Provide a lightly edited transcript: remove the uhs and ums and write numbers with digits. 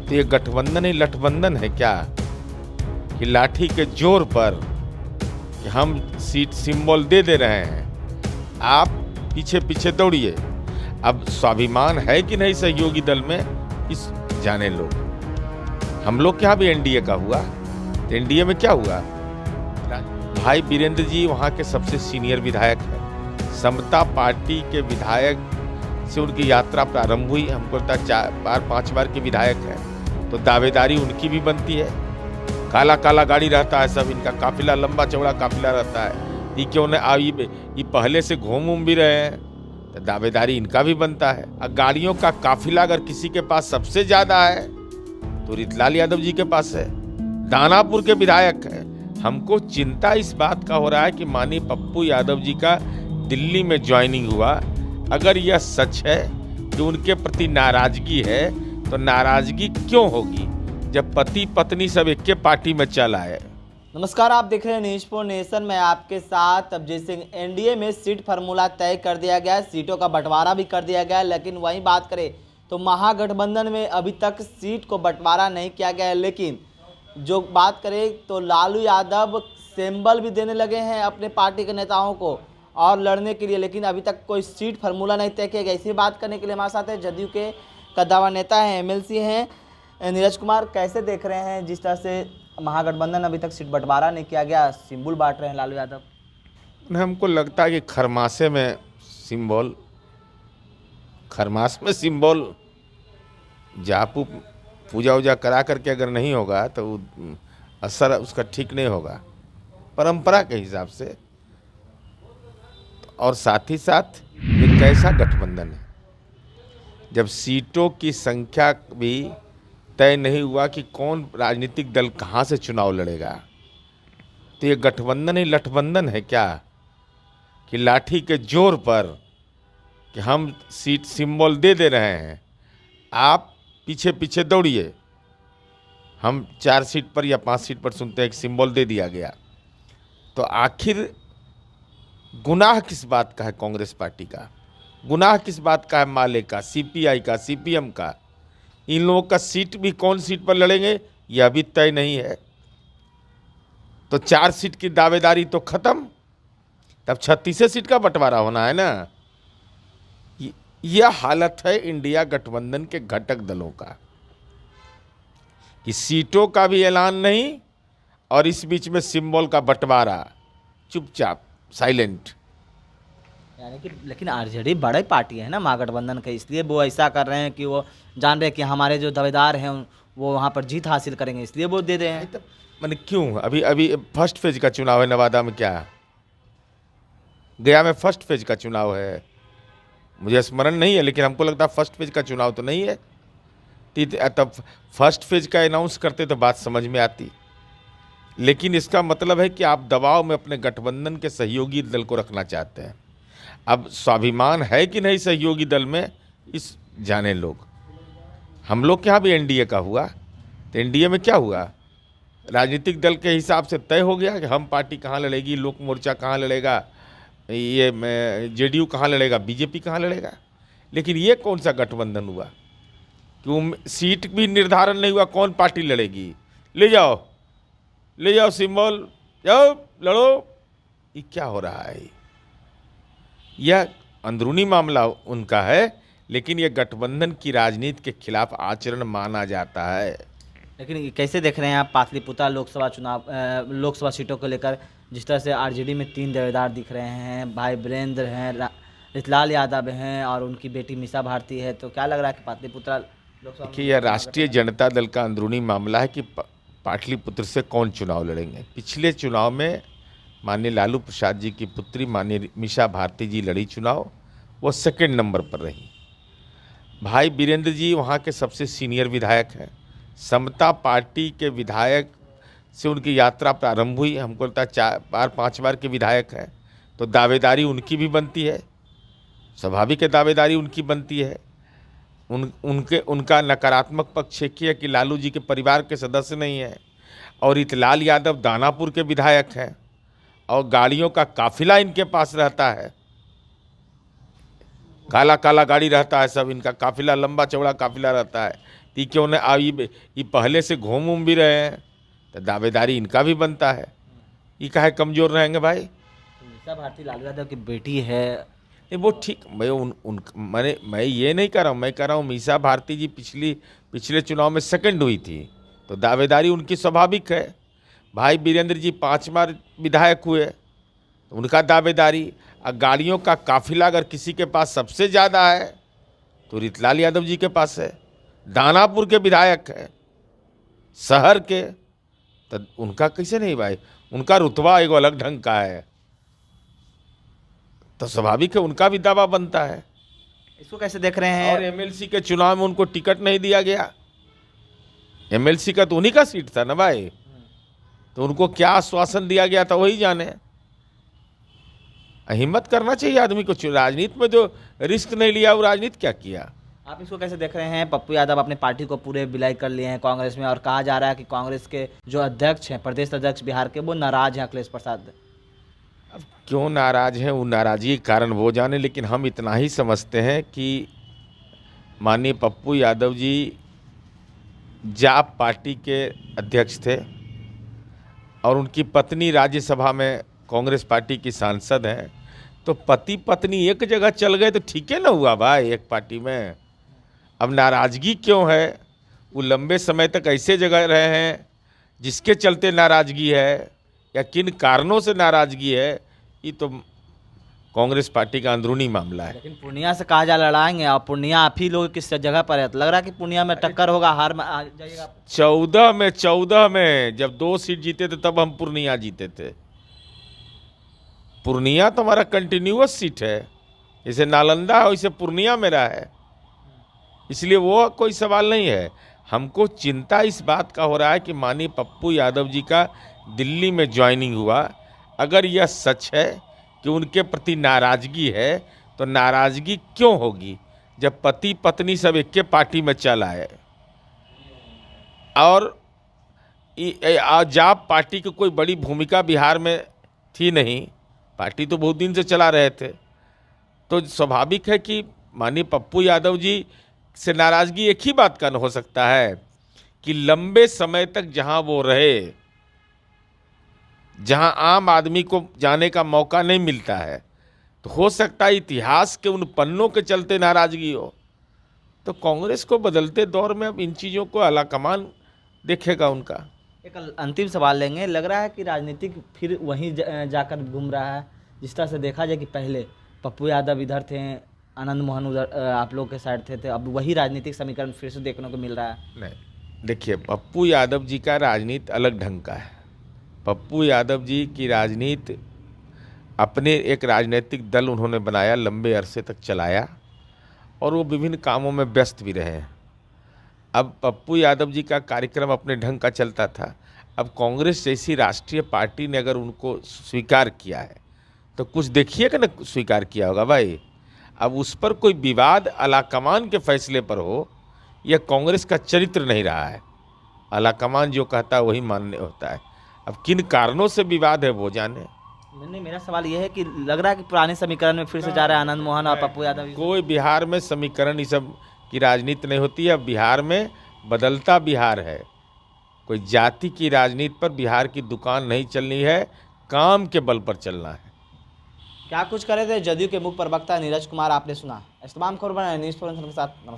तो ये गठबंधन ही लठबंधन है क्या कि लाठी के जोर पर कि हम सीट सिंबल दे रहे हैं, आप पीछे पीछे दौड़िए। अब स्वाभिमान है कि नहीं सहयोगी दल में, इस जाने लोग। हम लोग के यहाँ भी एनडीए का हुआ, तो एनडीए में क्या हुआ, भाई वीरेंद्र जी वहाँ के सबसे सीनियर विधायक हैं। समता पार्टी के विधायक से उनकी यात्रा प्रारंभ हुई, हमको लगता है 4-5 बार के विधायक हैं, तो दावेदारी उनकी भी बनती है। काला काला गाड़ी रहता है सब, इनका काफिला लंबा चौड़ा काफिला रहता है। ये क्यों न ये पहले से घूम भी रहे हैं, तो दावेदारी इनका भी बनता है। और गाड़ियों का काफिला अगर किसी के पास सबसे ज्यादा है तो रितलाल यादव जी के पास है, दानापुर के विधायक है। हमको चिंता इस बात का हो रहा है कि माननीय पप्पू यादव जी का दिल्ली में ज्वाइनिंग हुआ। अगर यह सच है कि उनके प्रति नाराजगी है, तो नाराजगी क्यों होगी जब पति पत्नी सब एक के पार्टी में चल आए। नमस्कार, आप देख रहे हैं न्यूज़ फॉर नेशन। मैं आपके साथ अभिजीत सिंह। एनडीए में सीट फार्मूला तय कर दिया गया है, सीटों का बंटवारा भी कर दिया गया है, लेकिन वहीं बात करें तो महागठबंधन में अभी तक सीट को बंटवारा नहीं किया गया है। लेकिन जो बात करें तो लालू यादव सिंबल भी देने लगे हैं अपने पार्टी के नेताओं को और लड़ने के लिए, लेकिन अभी तक कोई सीट फार्मूला नहीं तय किया गया। इसी बात करने के लिए हमारे साथ है जदयू के कद्दावर नेता हैं, एमएलसी हैं, नीरज कुमार। कैसे देख रहे हैं जिस तरह से महागठबंधन अभी तक सीट बंटवारा नहीं किया गया, सिंबल बांट रहे हैं लालू यादव? हमको लगता है कि खरमासे में सिंबल, खरमास में सिंबल जापू पूजा वूजा करा करके अगर नहीं होगा तो असर उसका ठीक नहीं होगा परंपरा के हिसाब से। और साथ ही साथ ये कैसा गठबंधन है जब सीटों की संख्या भी तय नहीं हुआ कि कौन राजनीतिक दल कहाँ से चुनाव लड़ेगा। तो ये गठबंधन ही लठबंधन है क्या कि लाठी के जोर पर कि हम सीट सिंबल दे रहे हैं, आप पीछे पीछे दौड़िए। हम 4 सीट पर या 5 सीट पर सुनते हैं एक सिंबल दे दिया गया। तो आखिर गुनाह किस बात का है कांग्रेस पार्टी का, गुनाह किस बात का है माले का, सीपीआई का, सीपीएम का। इन लोगों का सीट भी कौन सीट पर लड़ेंगे यह अभी तय नहीं है। तो 4 सीट की दावेदारी तो खत्म, तब 36 सीट का बंटवारा होना है ना। यह हालत है इंडिया गठबंधन के घटक दलों का कि सीटों का भी ऐलान नहीं और इस बीच में सिंबल का बंटवारा, चुपचाप साइलेंट। यानी कि लेकिन आरजेडी बड़ी पार्टी है ना महागठबंधन के, इसलिए वो ऐसा कर रहे हैं कि वो जान रहे हैं कि हमारे जो दावेदार हैं वो वहाँ पर जीत हासिल करेंगे, इसलिए वो दे रहे हैं। मैंने क्यों अभी फर्स्ट फेज का चुनाव है नवादा में, क्या गया में फर्स्ट फेज का चुनाव है, मुझे स्मरण नहीं है, लेकिन हमको लगता है फर्स्ट फेज का चुनाव तो नहीं है। तब फर्स्ट फेज का अनाउंस करते तो बात समझ में आती। लेकिन इसका मतलब है कि आप दबाव में अपने गठबंधन के सहयोगी दल को रखना चाहते हैं। अब स्वाभिमान है कि नहीं सहयोगी दल में, इस जाने लोग। हम लोग के यहाँ भी एनडीए का हुआ, तो एनडीए में क्या हुआ, राजनीतिक दल के हिसाब से तय हो गया कि हम पार्टी कहाँ लड़ेगी, लोक मोर्चा कहाँ लड़ेगा, ये जेडीयू कहाँ लड़ेगा, बीजेपी कहाँ लड़ेगा। लेकिन ये कौन सा गठबंधन हुआ कि सीट भी निर्धारण नहीं हुआ कौन पार्टी लड़ेगी। ले जाओ सिंबल, जाओ लड़ो। ये क्या हो रहा है, यह अंदरूनी मामला उनका है, लेकिन यह गठबंधन की राजनीति के खिलाफ आचरण माना जाता है। लेकिन कैसे देख रहे हैं आप पाटलिपुत्र लोकसभा सीटों को लेकर, जिस तरह से आरजेडी में 3 दावेदार दिख रहे हैं, भाई वीरेंद्र हैं, रितलाल यादव हैं और उनकी बेटी मीसा भारती है, तो क्या लग रहा है कि पाटलिपुत्र लोकसभा? देखिए, यह राष्ट्रीय जनता दल का अंदरूनी मामला है कि पाटलिपुत्र से कौन चुनाव लड़ेंगे। पिछले चुनाव में माननीय लालू प्रसाद जी की पुत्री माननीय मीसा भारती जी लड़ी चुनाव, वो 2nd नंबर पर रही। भाई वीरेंद्र जी वहाँ के सबसे सीनियर विधायक हैं। समता पार्टी के विधायक से उनकी यात्रा प्रारंभ हुई, हमको लगता है 4-5 बार के विधायक हैं, तो दावेदारी उनकी भी बनती है, स्वाभाविक है दावेदारी उनकी बनती है। उनका नकारात्मक पक्ष एक ही है कि लालू जी के परिवार के सदस्य नहीं हैं, और रितलाल यादव दानापुर के विधायक हैं, और गाड़ियों का काफिला इनके पास रहता है, काला काला गाड़ी रहता है सब, इनका काफिला लंबा चौड़ा काफिला रहता है। ती क्यों न ये पहले से घूम उम भी रहे हैं, तो दावेदारी इनका भी बनता है। ये काहे कमज़ोर रहेंगे भाई? मीसा भारती लालू यादव की बेटी है। नहीं वो ठीक, मैं ये नहीं कर रहा हूँ, मैं कह रहा हूँ मीसा भारती जी पिछले चुनाव में सेकंड हुई थी, तो दावेदारी उनकी स्वाभाविक है। भाई वीरेंद्र जी 5 बार विधायक हुए, तो उनका दावेदारी। और गाड़ियों का काफिला अगर किसी के पास सबसे ज़्यादा है तो रितलाल यादव जी के पास है, दानापुर के विधायक है, शहर के, तो उनका कैसे नहीं भाई? उनका रुतबा एक अलग ढंग का है, तो स्वाभाविक है उनका भी दावा बनता है। इसको कैसे देख रहे हैं? और एमएलसी के चुनाव में उनको टिकट नहीं दिया गया, एमएलसी का तो उन्हीं का सीट था ना भाई, तो उनको क्या आश्वासन दिया गया था वही जाने। हिम्मत करना चाहिए आदमी को, राजनीति में जो रिस्क नहीं लिया वो राजनीति क्या किया? आप इसको कैसे देख रहे हैं? पप्पू यादव अपने पार्टी को पूरे विलय कर लिए हैं कांग्रेस में, और कहा जा रहा है कि कांग्रेस के जो अध्यक्ष हैं, प्रदेश अध्यक्ष बिहार के, वो नाराज हैं अखिलेश प्रसाद। अब क्यों नाराज हैं, वो नाराजगी के कारण वो जाने, लेकिन हम इतना ही समझते हैं कि माननीय पप्पू यादव जी जाप पार्टी के अध्यक्ष थे और उनकी पत्नी राज्यसभा में कांग्रेस पार्टी की सांसद हैं, तो पति पत्नी एक जगह चल गए तो ठीक है ना हुआ भाई, एक पार्टी में। अब नाराज़गी क्यों है? वो लंबे समय तक ऐसे जगह रहे हैं, जिसके चलते नाराज़गी है या किन कारणों से नाराज़गी है, ये तो कांग्रेस पार्टी का अंदरूनी मामला है। लेकिन पूर्णिया से कहा जा लड़ाएंगे, और पूर्णिया आप ही लोग किस जगह पर है, तो लग रहा है कि पूर्णिया में टक्कर होगा, हार में आ जाइएगा। 14 में जब 2 सीट जीते थे तब हम पूर्णिया जीते थे। पूर्णिया तो हमारा कंटिन्यूअस सीट है, जैसे नालंदा है वैसे पूर्णिया मेरा है, इसलिए वो कोई सवाल नहीं है। हमको चिंता इस बात का हो रहा है कि माननीय पप्पू यादव जी का दिल्ली में ज्वाइनिंग हुआ, अगर यह सच है कि उनके प्रति नाराज़गी है, तो नाराज़गी क्यों होगी जब पति पत्नी सब एक के पार्टी में चल आए। और जाप पार्टी की कोई बड़ी भूमिका बिहार में थी नहीं, पार्टी तो बहुत दिन से चला रहे थे, तो स्वाभाविक है कि माननीय पप्पू यादव जी से नाराज़गी एक ही बात का न हो सकता है कि लंबे समय तक जहां वो रहे, जहां आम आदमी को जाने का मौका नहीं मिलता है, तो हो सकता है इतिहास के उन पन्नों के चलते नाराज़गी हो। तो कांग्रेस को बदलते दौर में अब इन चीज़ों को आलाकमान देखेगा उनका। एक अंतिम सवाल लेंगे, लग रहा है कि राजनीतिक फिर वहीं जाकर घूम रहा है, जिस तरह से देखा जाए कि पहले पप्पू यादव इधर थे, आनंद मोहन उधर आप लोग के साइड थे, अब वही राजनीतिक समीकरण फिर से देखने को मिल रहा है। नहीं, देखिए पप्पू यादव जी का राजनीति अलग ढंग का है। पप्पू यादव जी की राजनीति अपने एक राजनीतिक दल उन्होंने बनाया, लंबे अरसे तक चलाया, और वो विभिन्न कामों में व्यस्त भी रहे हैं। अब पप्पू यादव जी का कार्यक्रम अपने ढंग का चलता था, अब कांग्रेस जैसी राष्ट्रीय पार्टी ने अगर उनको स्वीकार किया है तो कुछ देखिए कि ना स्वीकार किया होगा भाई। अब उस पर कोई विवाद आलाकमान के फैसले पर हो, यह कांग्रेस का चरित्र नहीं रहा है। आलाकमान जो कहता है वही मान्य होता है। अब किन कारणों से विवाद है वो जाने। नहीं, मेरा सवाल यह है कि लग रहा है कि पुराने समीकरण में फिर से जा रहा है आनंद मोहन और पप्पू यादव। कोई बिहार में समीकरण ये सब की राजनीति नहीं होती है। अब बिहार में बदलता बिहार है, कोई जाति की राजनीति पर बिहार की दुकान नहीं चलनी है, काम के बल पर चलना है। क्या कुछ करे थे जदयू के मुख्य प्रवक्ता नीरज कुमार, आपने सुना। इस तमाम खबर न्यूज़ के साथ नमस्कार।